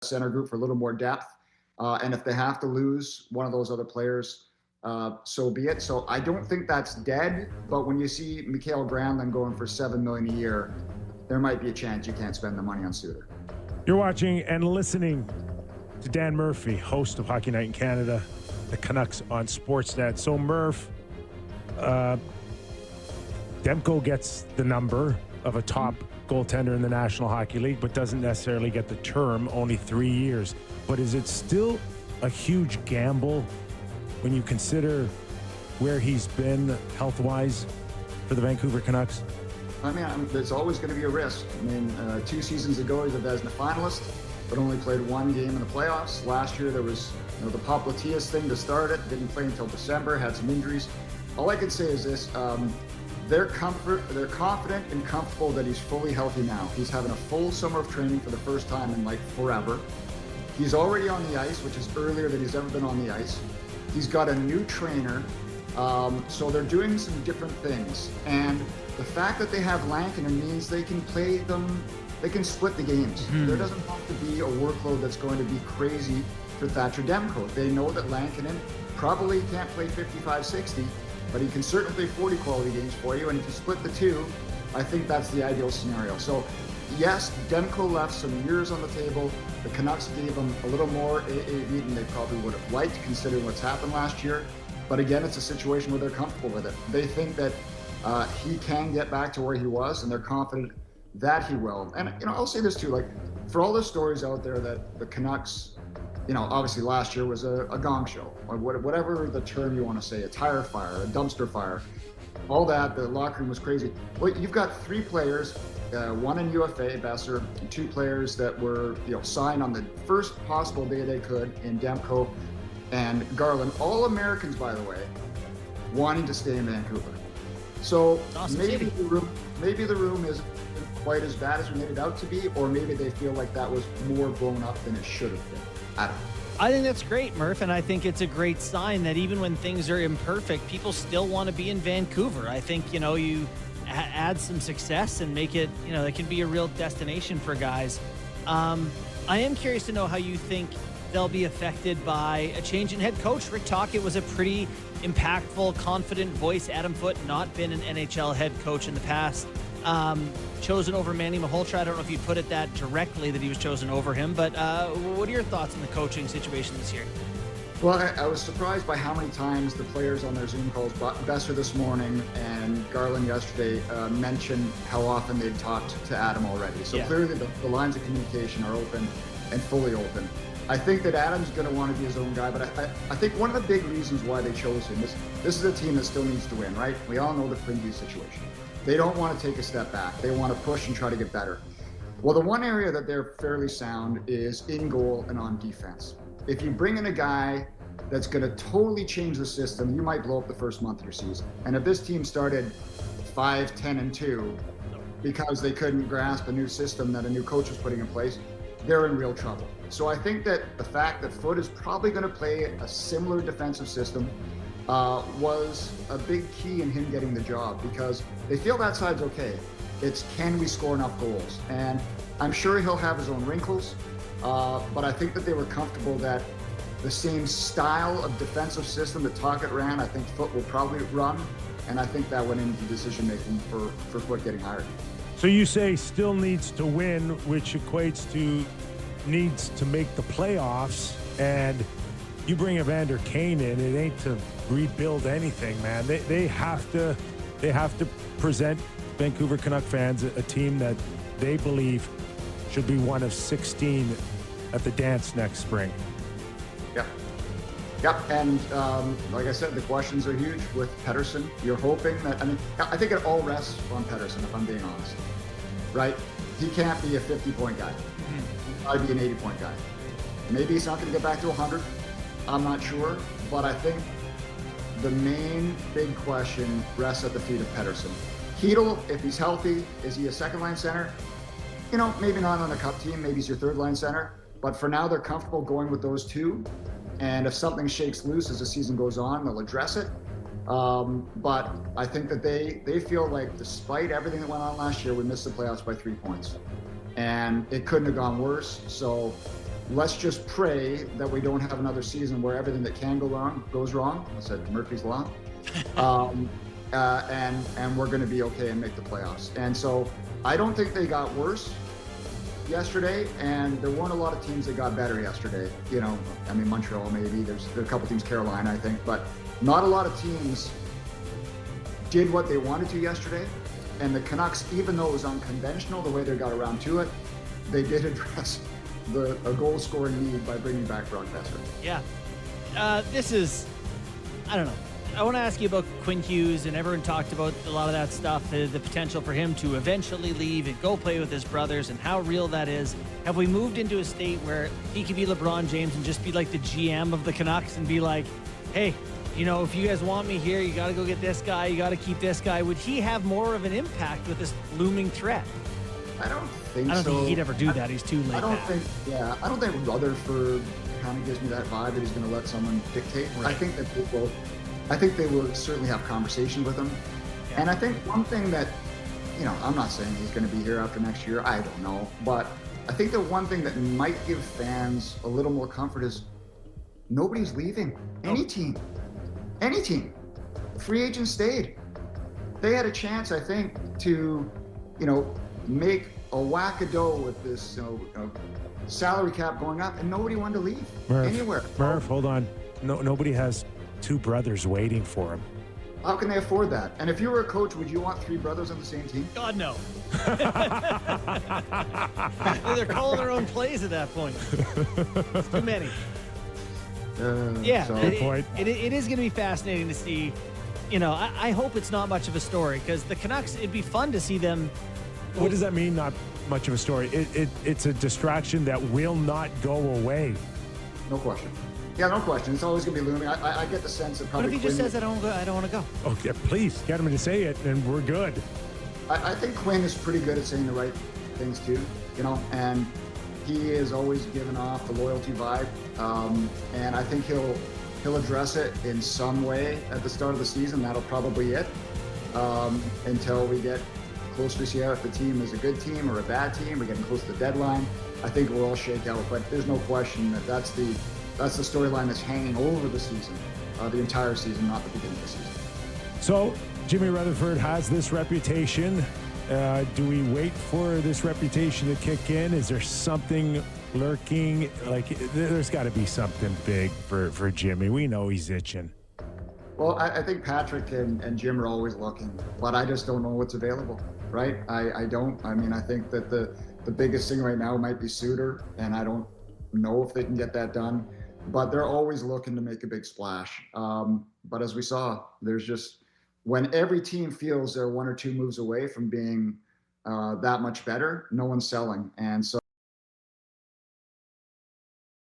center group for a little more depth. And if they have to lose one of those other players, so be it. So I don't think that's dead. But when you see Mikael Granlund going for $7 million a year, there might be a chance you can't spend the money on Suter. You're watching and listening to Dan Murphy, host of Hockey Night in Canada, the Canucks on Sportsnet. So Murph, Demko gets the number of a top goaltender in the National Hockey League, but doesn't necessarily get the term, only 3 years. But is it still a huge gamble when you consider where he's been health-wise for the Vancouver Canucks? I mean, there's always going to be a risk. I mean, 2 seasons ago, he was a Vezina finalist, but only played 1 game in the playoffs. Last year, there was the Poplatias thing to start it. Didn't play until December, had some injuries. All I can say is this. They're confident and comfortable that he's fully healthy now. He's having a full summer of training for the first time in like forever. He's already on the ice, which is earlier than he's ever been on the ice. He's got a new trainer. So they're doing some different things. And the fact that they have Lankinen means they can play them, they can split the games. There doesn't have to be a workload that's going to be crazy for Thatcher Demko. They know that Lankinen probably can't play 55, 60, but he can certainly play 40 quality games for you. And if you split the two, I think that's the ideal scenario. So yes, Demko left some years on the table. The Canucks gave him a little more AAV than they probably would have liked, considering what's happened last year. But again, it's a situation where they're comfortable with it. They think that he can get back to where he was, and they're confident that he will. And I'll say this too, like, for all the stories out there that the Canucks, obviously last year was a gong show, or whatever the term you want to say, a tire fire, a dumpster fire, all that, the locker room was crazy. Well, you've got 3 players, 1 in UFA, Besser, and 2 players that were, signed on the first possible day they could in Demko and Garland, all Americans, by the way, wanting to stay in Vancouver. So awesome. maybe the room isn't quite as bad as we made it out to be, or maybe they feel like that was more blown up than it should have been. I don't know. I think that's great, Murph, and I think it's a great sign that even when things are imperfect, people still want to be in Vancouver. I think, you add some success and make it, it can be a real destination for guys. I am curious to know how you think they'll be affected by a change in head coach. Rick Tocchet was a pretty impactful, confident voice. Adam Foote, not been an NHL head coach in the past. Chosen over Manny Malhotra. I don't know if you'd put it that directly that he was chosen over him, but what are your thoughts on the coaching situation this year? Well, I was surprised by how many times the players on their Zoom calls, Besser this morning and Garland yesterday, mentioned how often they'd talked to Adam already. So clearly the lines of communication are open and fully open. I think that Adam's going to want to be his own guy, but I think one of the big reasons why they chose him is this is a team that still needs to win, right? We all know the Quinby situation. They don't want to take a step back. They want to push and try to get better. Well, the one area that they're fairly sound is in goal and on defense. If you bring in a guy that's going to totally change the system, you might blow up the first month of your season. And if this team started 5-10-2 because they couldn't grasp a new system that a new coach was putting in place, they're in real trouble. So I think that the fact that Foote is probably going to play a similar defensive system was a big key in him getting the job, because they feel that side's okay. It's, can we score enough goals? And I'm sure he'll have his own wrinkles, but I think that they were comfortable that the same style of defensive system that Tocchet ran, I think Foote will probably run, and I think that went into decision-making for Foote getting hired. So you say still needs to win, which equates to needs to make the playoffs, and you bring Evander Kane in, it ain't to rebuild anything, man. They have to present Vancouver Canuck fans a team that they believe should be one of 16 at the dance next spring. Yep, and like I said, the questions are huge with Pettersson. You're hoping that, I think it all rests on Pettersson, if I'm being honest, right? He can't be a 50-point guy. He'll probably be an 80-point guy. Maybe he's not going to get back to 100. I'm not sure, but I think the main big question rests at the feet of Pettersson. Hedl, if he's healthy, is he a second-line center? Maybe not on a cup team. Maybe he's your third-line center. But for now, they're comfortable going with those two. And if something shakes loose as the season goes on, they'll address it. But I think that they feel like, despite everything that went on last year, we missed the playoffs by 3 points. And it couldn't have gone worse. So let's just pray that we don't have another season where everything that can go wrong goes wrong. I said Murphy's Law. And we're going to be okay and make the playoffs. And so I don't think they got worse yesterday, and there weren't a lot of teams that got better yesterday. You know, I mean, Montreal maybe, there are a couple teams, Carolina, I think, but not a lot of teams did what they wanted to yesterday. And the Canucks, even though it was unconventional the way they got around to it, they did address a goal-scoring need by bringing back Brock Besser. Yeah. This is, I don't know. I want to ask you about Quinn Hughes, and everyone talked about a lot of that stuff, the potential for him to eventually leave and go play with his brothers and how real that is. Have we moved into a state where he could be LeBron James and just be like the GM of the Canucks and be like, hey, you know, if you guys want me here, you got to go get this guy, you got to keep this guy. Would he have more of an impact with this looming threat? I don't think so. I don't think he'd ever do that. He's too late. I don't think Rutherford kind of gives me that vibe that he's going to let someone dictate. Right. I think they will certainly have conversation with him. Yeah. And I think one thing that, you know, I'm not saying he's going to be here after next year. I don't know. But I think the one thing that might give fans a little more comfort is nobody's leaving. Any team. Free agents stayed. They had a chance, I think, to, you know, make a whack a dough with this salary cap going up, and nobody wanted to leave anywhere. Murph, hold on. Nobody has two brothers waiting for him. How can they afford that? And if you were a coach, would you want three brothers on the same team? God, no. They're calling their own plays at that point. It's too many. Good point. It is going to be fascinating to see. You know, I hope it's not much of a story, because the Canucks, it'd be fun to see them. What does that mean, not much of a story? It's a distraction that will not go away. No question. Yeah, no question. It's always going to be looming. I get the sense that probably. What if he just says, I don't want to go? Okay, please get him to say it, and we're good. I think Quinn is pretty good at saying the right things too, you know, and he is always given off the loyalty vibe, and I think he'll address it in some way at the start of the season. That'll probably be it, until we get closer to see if the team is a good team or a bad team. We're getting close to the deadline. I think we'll all shake out, but there's no question that that's the storyline that's hanging over the season, the entire season, not the beginning of the season. So Jimmy Rutherford has this reputation. Do we wait for this reputation to kick in? Is there something lurking? Like, there's got to be something big for Jimmy. We know he's itching. Well, I think Patrick and Jim are always looking, but I just don't know what's available, right? I don't. I mean, I think that the biggest thing right now might be Suter, and I don't know if they can get that done. But they're always looking to make a big splash. But as we saw, there's just, when every team feels they're one or two moves away from being that much better, no one's selling. And so